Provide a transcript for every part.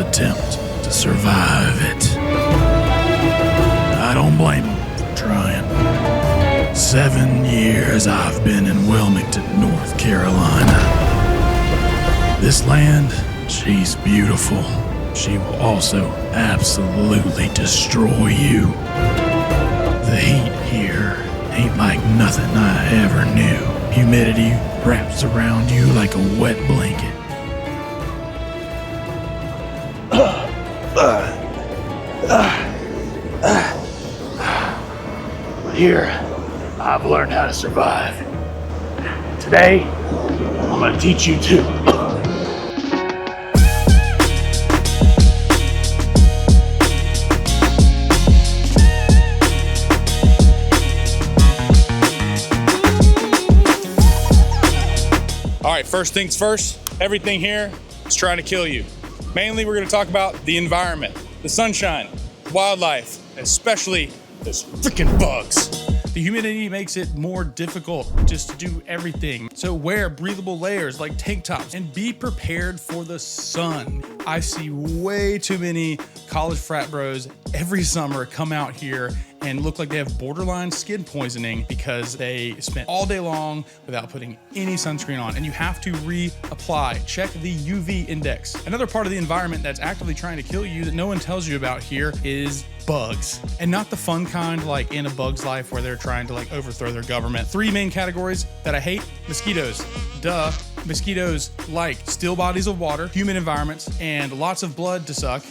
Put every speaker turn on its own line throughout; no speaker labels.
attempt to survive it. I don't blame him for trying. 7 years I've been in Wilmington, North Carolina. This land, she's beautiful. She will also absolutely destroy you. The heat here ain't like nothing I ever knew. Humidity wraps around you like a wet blanket. Here, I've learned how to survive. Today, I'm gonna teach you too.
All right, first things first, everything here is trying to kill you. Mainly, we're gonna talk about the environment, the sunshine, wildlife, especially those freaking bugs. The humidity makes it more difficult just to do everything. So wear breathable layers like tank tops and be prepared for the sun. I see way too many college frat bros every summer come out here and look like they have borderline skin poisoning because they spent all day long without putting any sunscreen on. And you have to reapply. Check the UV index. Another part of the environment that's actively trying to kill you that no one tells you about here is bugs. And not the fun kind like in A Bug's Life where they're trying to like overthrow their government. 3 main categories that I hate: mosquitoes. Duh. Mosquitoes like still bodies of water, humid environments, and lots of blood to suck.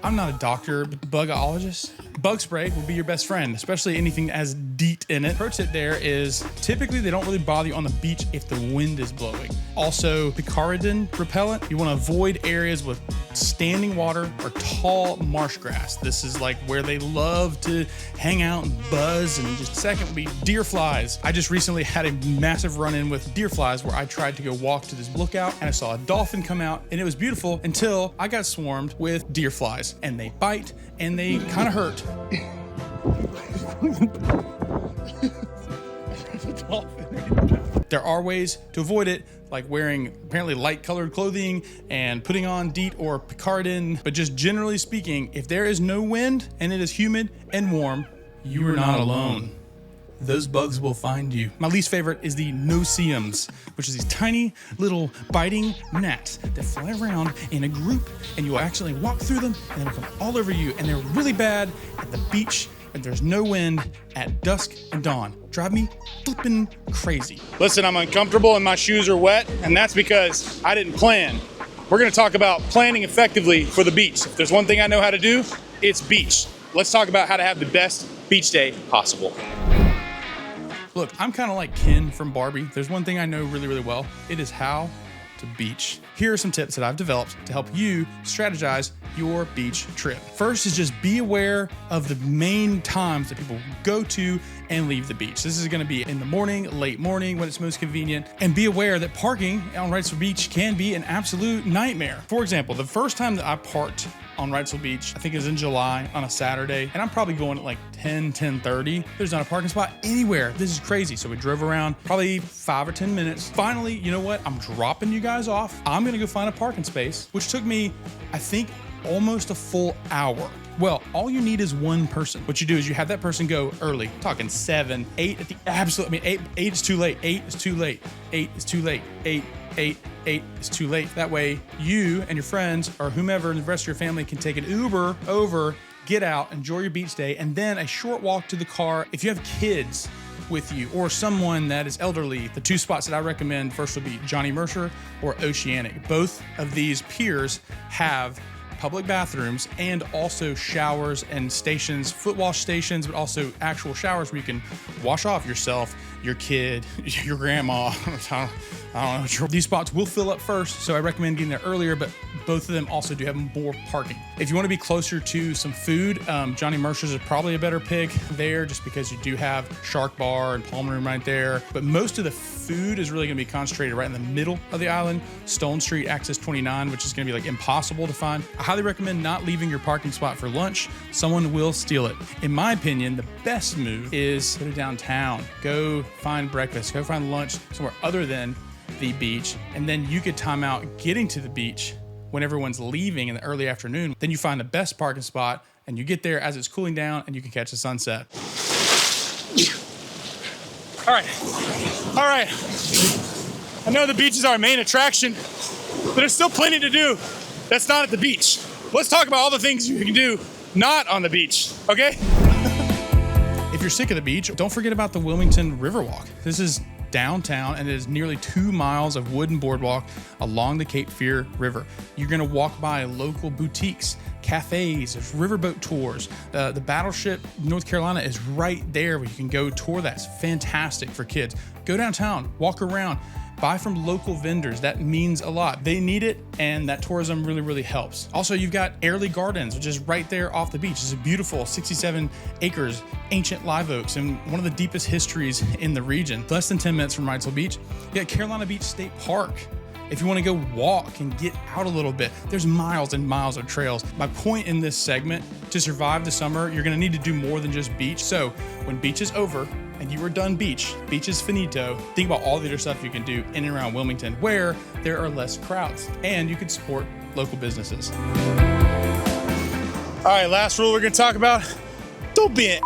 I'm not a doctor, but bugologist. Bug spray will be your best friend, especially anything that has DEET in it. Pro tip there is typically they don't really bother you on the beach if the wind is blowing. Also, picaridin repellent, you want to avoid areas with standing water or tall marsh grass. This is like where they love to hang out and buzz. And just a second would be deer flies. I just recently had a massive run-in with deer flies where I tried to go walk to this lookout and I saw a dolphin come out and it was beautiful until I got swarmed with deer flies, and they bite and they kind of hurt. There are ways to avoid it, like wearing apparently light colored clothing and putting on DEET or picaridin. But just generally speaking, if there is no wind and it is humid and warm, you are not alone. Those bugs will find you. My least favorite is the no-see-ums, which is these tiny little biting gnats that fly around in a group, and you will actually walk through them and they'll come all over you. And they're really bad at the beach and there's no wind at dusk and dawn. Drive me flipping crazy. Listen, I'm uncomfortable and my shoes are wet, and that's because I didn't plan. We're gonna talk about planning effectively for the beach. If there's one thing I know how to do, it's beach. Let's talk about how to have the best beach day possible. Look, I'm kind of like Ken from Barbie. There's one thing I know really, really well. It is how to beach. Here are some tips that I've developed to help you strategize your beach trip. First is just be aware of the main times that people go to and leave the beach. This is gonna be in the morning, late morning when it's most convenient, and be aware that parking on Wrightsville Beach can be an absolute nightmare. For example, the first time that I parked on Wrightsville Beach, I think it was in July on a Saturday, and I'm probably going at like 10:30. There's not a parking spot anywhere. This is crazy. So we drove around probably 5 or 10 minutes. Finally, you know what? I'm dropping you guys off. I'm gonna go find a parking space, which took me, I think, almost a full hour. Well, all you need is one person. What you do is you have that person go early, talking 7, 8 at the absolute, I mean, 8 is too late, 8 is too late, 8 is too late, 8 is too late. That way you and your friends or whomever and the rest of your family can take an Uber over, get out, enjoy your beach day, and then a short walk to the car. If you have kids with you or someone that is elderly, the 2 spots that I recommend first will be Johnny Mercer or Oceanic. Both of these piers have public bathrooms and also showers and stations, foot wash stations, but also actual showers where you can wash off yourself, your kid, your grandma. I don't know. These spots will fill up first, so I recommend getting there earlier, but both of them also do have more parking. If you want to be closer to some food, Johnny Mercer's is probably a better pick there just because you do have Shark Bar and Palm Room right there. But most of the food is really going to be concentrated right in the middle of the island, Stone Street, Access 29, which is going to be like impossible to find. I highly recommend not leaving your parking spot for lunch. Someone will steal it. In my opinion, the best move is go to downtown, go find breakfast, go find lunch somewhere other than the beach, and then you could time out getting to the beach when everyone's leaving in the early afternoon. Then you find the best parking spot and you get there as it's cooling down and you can catch the sunset. All right. I know the beach is our main attraction, but there's still plenty to do that's not at the beach. Let's talk about all the things you can do not on the beach, okay? If you're sick of the beach, don't forget about the Wilmington Riverwalk. This is downtown and it is nearly 2 miles of wooden boardwalk along the Cape Fear River. You're gonna walk by local boutiques, cafes, there's riverboat tours. The Battleship North Carolina is right there where you can go tour. That's fantastic for kids. Go downtown, walk around, buy from local vendors. That means a lot. They need it, and that tourism really, really helps. Also, you've got Airlie Gardens, which is right there off the beach. It's a beautiful 67 acres, ancient live oaks, and one of the deepest histories in the region. Less than 10 minutes from Wrightsville Beach. You got Carolina Beach State Park. If you want to go walk and get out a little bit, there's miles and miles of trails. My point in this segment, to survive the summer, you're going to need to do more than just beach. So when beach is over and you are done beach is finito, think about all the other stuff you can do in and around Wilmington where there are less crowds and you can support local businesses. All right, last rule we're going to talk about, don't be an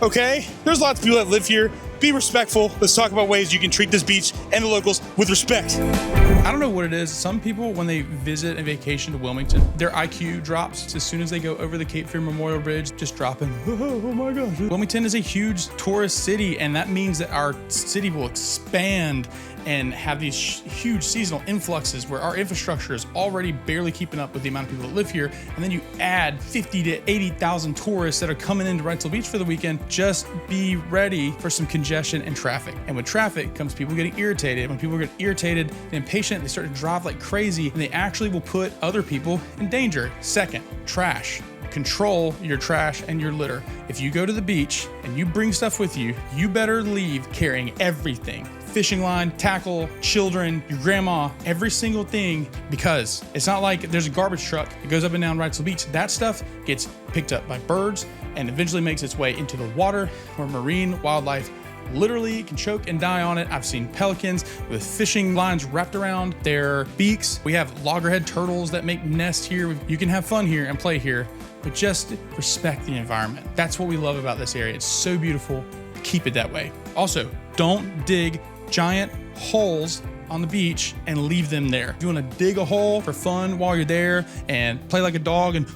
okay? There's lots of people that live here. Be respectful. Let's talk about ways you can treat this beach and the locals with respect. I don't know what it is. Some people, when they visit and vacation to Wilmington, their IQ drops as soon as they go over the Cape Fear Memorial Bridge, just dropping, oh my gosh. Wilmington is a huge tourist city, and that means that our city will expand and have these huge seasonal influxes where our infrastructure is already barely keeping up with the amount of people that live here. And then you add 50 to 80,000 tourists that are coming into Wrightsville Beach for the weekend. Just be ready for some congestion and traffic. And with traffic comes people getting irritated. When people get irritated and impatient, they start to drive like crazy, and they actually will put other people in danger. Second, trash. Control your trash and your litter. If you go to the beach and you bring stuff with you, you better leave carrying everything. Fishing line, tackle, children, your grandma, every single thing, because it's not like there's a garbage truck that goes up and down Wrightsville Beach. That stuff gets picked up by birds and eventually makes its way into the water where marine wildlife literally can choke and die on it. I've seen pelicans with fishing lines wrapped around their beaks. We have loggerhead turtles that make nests here. You can have fun here and play here, but just respect the environment. That's what we love about this area. It's so beautiful. Keep it that way. Also, don't dig giant holes on the beach and leave them there. If you want to dig a hole for fun while you're there and play like a dog and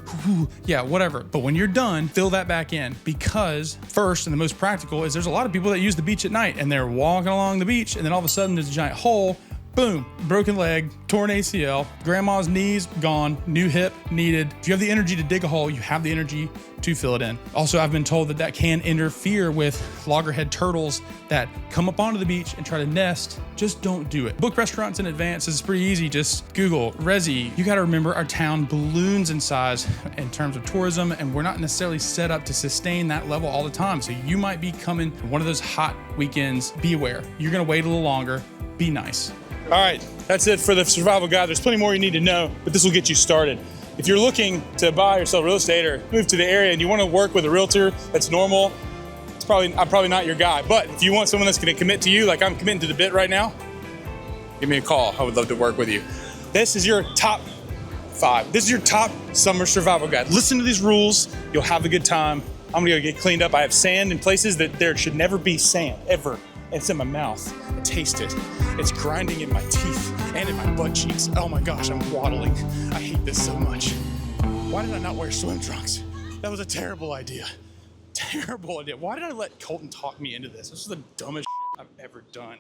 yeah, whatever. But when you're done, fill that back in, because first and the most practical is there's a lot of people that use the beach at night and they're walking along the beach and then all of a sudden there's a giant hole. Boom, broken leg, torn ACL, grandma's knees gone, new hip needed. If you have the energy to dig a hole, you have the energy to fill it in. Also, I've been told that that can interfere with loggerhead turtles that come up onto the beach and try to nest. Just don't do it. Book restaurants in advance. It's pretty easy. Just Google Resi. You got to remember our town balloons in size in terms of tourism, and we're not necessarily set up to sustain that level all the time. So you might be coming one of those hot weekends. Be aware. You're going to wait a little longer. Be nice. All right, that's it for the survival guide. There's plenty more you need to know, but this will get you started. If you're looking to buy or sell real estate or move to the area and you want to work with a realtor that's normal, I'm probably not your guy. But if you want someone that's going to commit to you, like I'm committing to the bit right now, give me a call. I would love to work with you. This is your top 5. This is your top summer survival guide. Listen to these rules. You'll have a good time. I'm going to go get cleaned up. I have sand in places that there should never be sand, ever. It's in my mouth. I taste it. It's grinding in my teeth and in my butt cheeks. Oh my gosh, I'm waddling. I hate this so much. Why did I not wear swim trunks? That was a terrible idea. Terrible idea. Why did I let Colton talk me into this? This is the dumbest shit I've ever done.